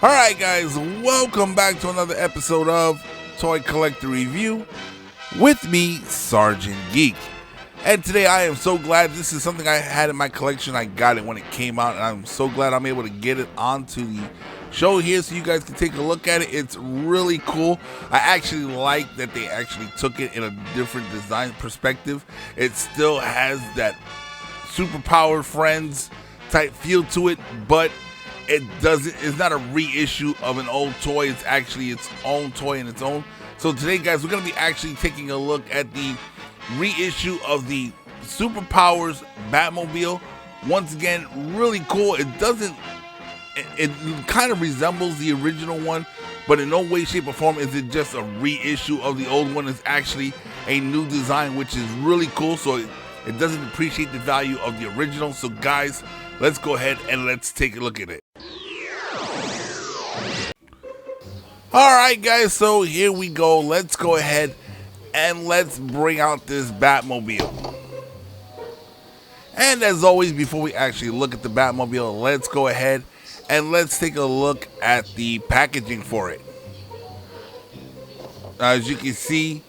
Alright guys, welcome back to another episode of Toy Collector Review with me, Sergeant Geek. And today I am so glad this is something I had in my collection. I got it when it came out and I'm so glad I'm able to get it onto the show here so you guys can take a look at it. It's really cool. I actually like that they actually took it in a different design perspective. It still has that superpower friends type feel to it, but it's not a reissue of an old toy. It's actually its own toy in its own. So today guys, we're going to be actually taking a look at the reissue of the Superpowers Batmobile. Once again, really cool. It kind of resembles the original one, but in no way, shape, or form is it just a reissue of the old one. It's actually a new design, which is really cool. So it doesn't appreciate the value of the original. So guys, let's go ahead and let's take a look at it. Alright guys, so here we go. Let's go ahead and let's bring out this Batmobile. And as always, before we actually look at the Batmobile, let's go ahead and let's take a look at the packaging for it. As you can see,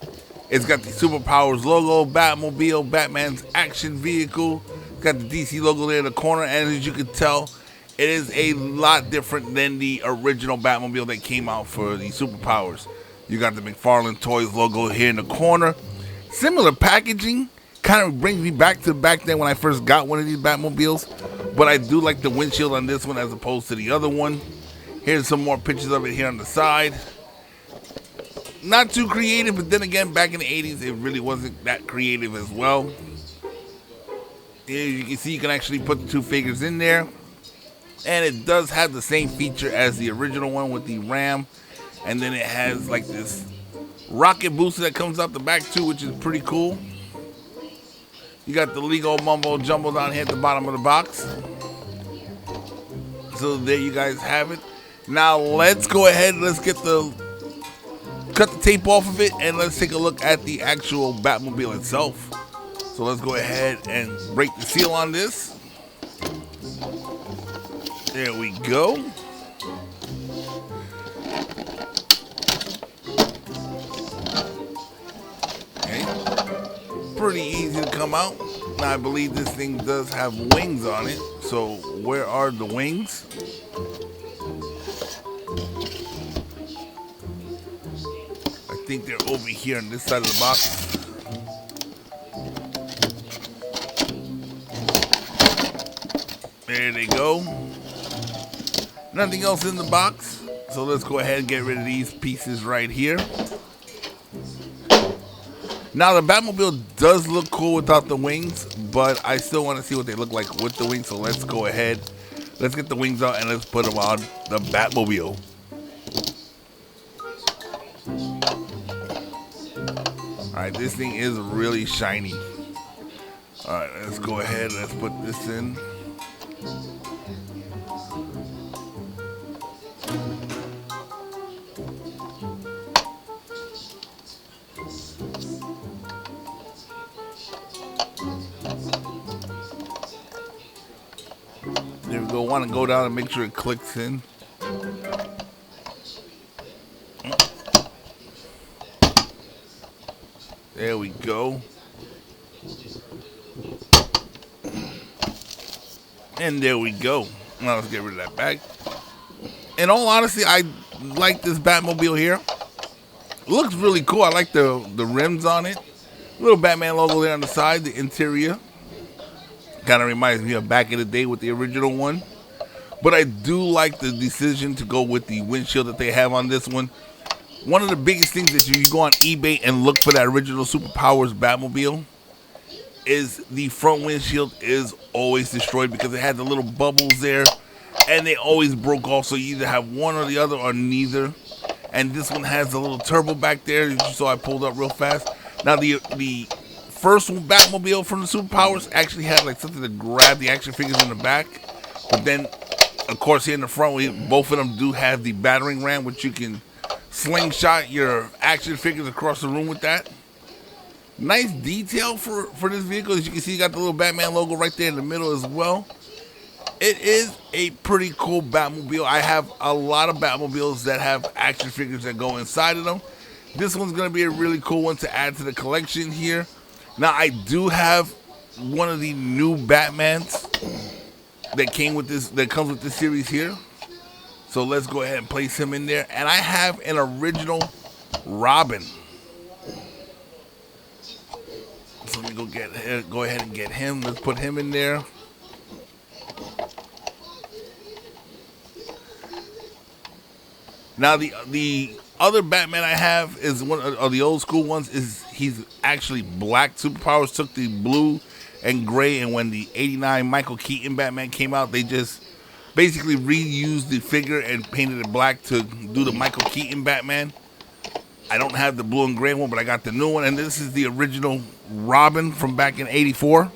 it's got the Superpowers logo, Batmobile, Batman's action vehicle. It's got the DC logo there in the corner, and as you can tell, it is a lot different than the original Batmobile that came out for the Superpowers. You got the McFarlane Toys logo here in the corner. Similar packaging, kind of brings me back to back then when I first got one of these Batmobiles. But I do like the windshield on this one as opposed to the other one. Here's some more pictures of it here on the side. Not too creative, but then again, back in the 80s, it really wasn't that creative as well. Here you can see you can actually put the two figures in there. And it does have the same feature as the original one with the ram. And then it has like this rocket booster that comes out the back too, which is pretty cool. You got the Lego mumbo jumbo down here at the bottom of the box. So there you guys have it. Now let's go ahead, let's cut the tape off of it, and let's take a look at the actual Batmobile itself. So let's go ahead and break the seal on this. There we go. Okay. Pretty easy to come out. Now I believe this thing does have wings on it. So where are the wings? I think they're over here on this side of the box. There they go. Nothing else in the box. So let's go ahead and get rid of these pieces right here. Now the Batmobile does look cool without the wings, but I still want to see what they look like with the wings. So let's go ahead. Let's get the wings out and let's put them on the Batmobile. Alright, this thing is really shiny. Alright, let's go ahead. Let's put this in. There we go. Want to go down and make sure it clicks in. There we go. And there we go. Now let's get rid of that bag. In all honesty, I like this Batmobile here. It looks really cool. I like the rims on it. Little Batman logo there on the side, the interior. Kind of reminds me of back in the day with the original one. But I do like the decision to go with the windshield that they have on this one. One of the biggest things is if you go on eBay and look for that original Superpowers Batmobile, is the front windshield is always destroyed because it had the little bubbles there and they always broke off. So you either have one or the other or neither. And this one has a little turbo back there, so I pulled up real fast. Now the first Batmobile from the Superpowers actually had like something to grab the action figures in the back, but then of course here in the front both of them do have the battering ram, which you can slingshot your action figures across the room with that. Nice detail for this vehicle. As you can see, you got the little Batman logo right there in the middle as well. It is a pretty cool Batmobile. I have a lot of Batmobiles that have action figures that go inside of them. This one's going to be a really cool one to add to the collection here. Now, I do have one of the new Batmans that comes with this series here. So let's go ahead and place him in there. And I have an original Robin. So let me go ahead and get him. Let's put him in there. Now the other Batman I have is one of the old school ones. He's actually black. Superpowers took the blue and gray, and when the '89 Michael Keaton Batman came out, they just basically reused the figure and painted it black to do the Michael Keaton Batman. I don't have the blue and gray one, but I got the new one, and this is the original Robin from back in '84.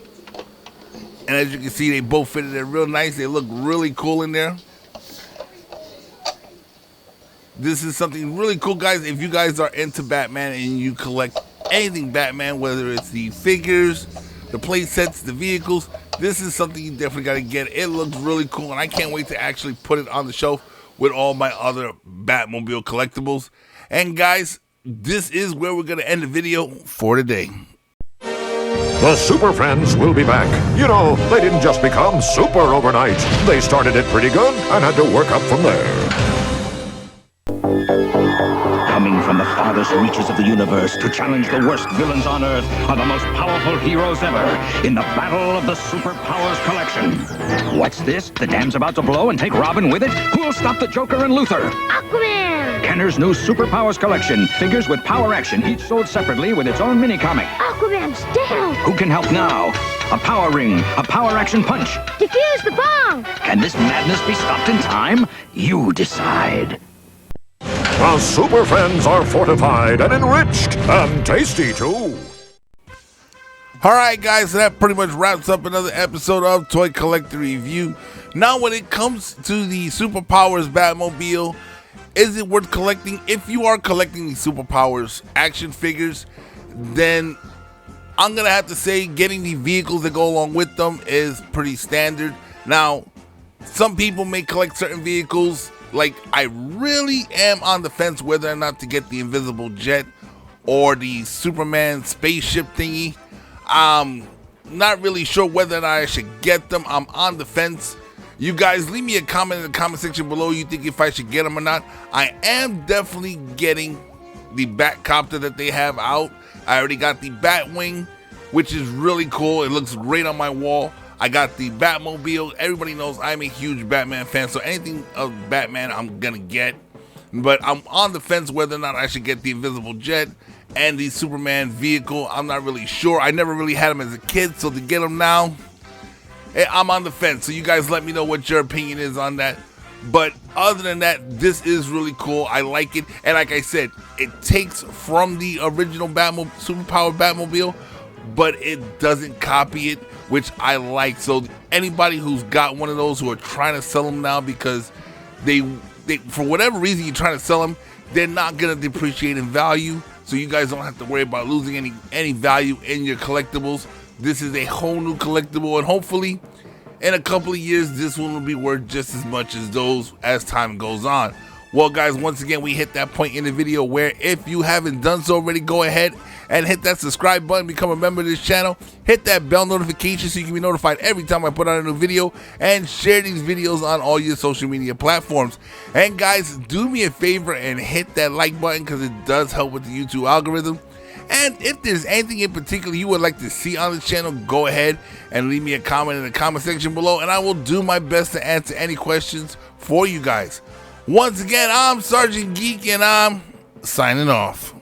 And as you can see, they both fitted there real nice. They look really cool in there. This is something really cool, guys. If you guys are into Batman and you collect anything Batman, whether it's the figures, the play sets, the vehicles, this is something you definitely got to get. It looks really cool, and I can't wait to actually put it on the shelf with all my other Batmobile collectibles. And guys, this is where we're going to end the video for today. The Super Friends will be back. You know, they didn't just become super overnight. They started it pretty good and had to work up from there. Coming from the farthest reaches of the universe to challenge the worst villains on Earth are the most powerful heroes ever in the Battle of the Superpowers Collection. What's this? The dam's about to blow and take Robin with it? Who'll stop the Joker and Luther? Aquaman! Kenner's new Superpowers Collection. Figures with power action, each sold separately with its own mini-comic. Aquaman's down! Who can help now? A power ring, a power action punch. Defuse the bomb! Can this madness be stopped in time? You decide. The Super Friends are fortified and enriched and tasty too. All right, guys, so that pretty much wraps up another episode of Toy Collector Review. Now, when it comes to the Superpowers Batmobile, is it worth collecting? If you are collecting the Superpowers action figures, then I'm going to have to say getting the vehicles that go along with them is pretty standard. Now, some people may collect certain vehicles. Like, I really am on the fence whether or not to get the Invisible Jet or the Superman spaceship thingy. I'm not really sure whether or not I should get them. I'm on the fence. You guys, leave me a comment in the comment section below. You think if I should get them or not. I am definitely getting the Batcopter that they have out. I already got the Batwing, which is really cool. It looks great on my wall. I got the Batmobile. Everybody knows I'm a huge Batman fan, so anything of Batman I'm gonna get. But I'm on the fence whether or not I should get the Invisible Jet and the Superman vehicle. I'm not really sure. I never really had them as a kid, so to get them now, I'm on the fence. So you guys let me know what your opinion is on that. But other than that, this is really cool. I like it. And like I said, it takes from the original Superpower Batmobile, but it doesn't copy it, which I like. So anybody who's got one of those who are trying to sell them now because they for whatever reason you're trying to sell them, they're not going to depreciate in value. So you guys don't have to worry about losing any value in your collectibles. This is a whole new collectible, and hopefully in a couple of years, this one will be worth just as much as those as time goes on. Well, guys, once again, we hit that point in the video where if you haven't done so already, go ahead and hit that subscribe button, become a member of this channel, hit that bell notification so you can be notified every time I put out a new video, and share these videos on all your social media platforms. And guys, do me a favor and hit that like button because it does help with the YouTube algorithm. And if there's anything in particular you would like to see on the channel, go ahead and leave me a comment in the comment section below, and I will do my best to answer any questions for you guys. Once again, I'm Sergeant Geek, and I'm signing off.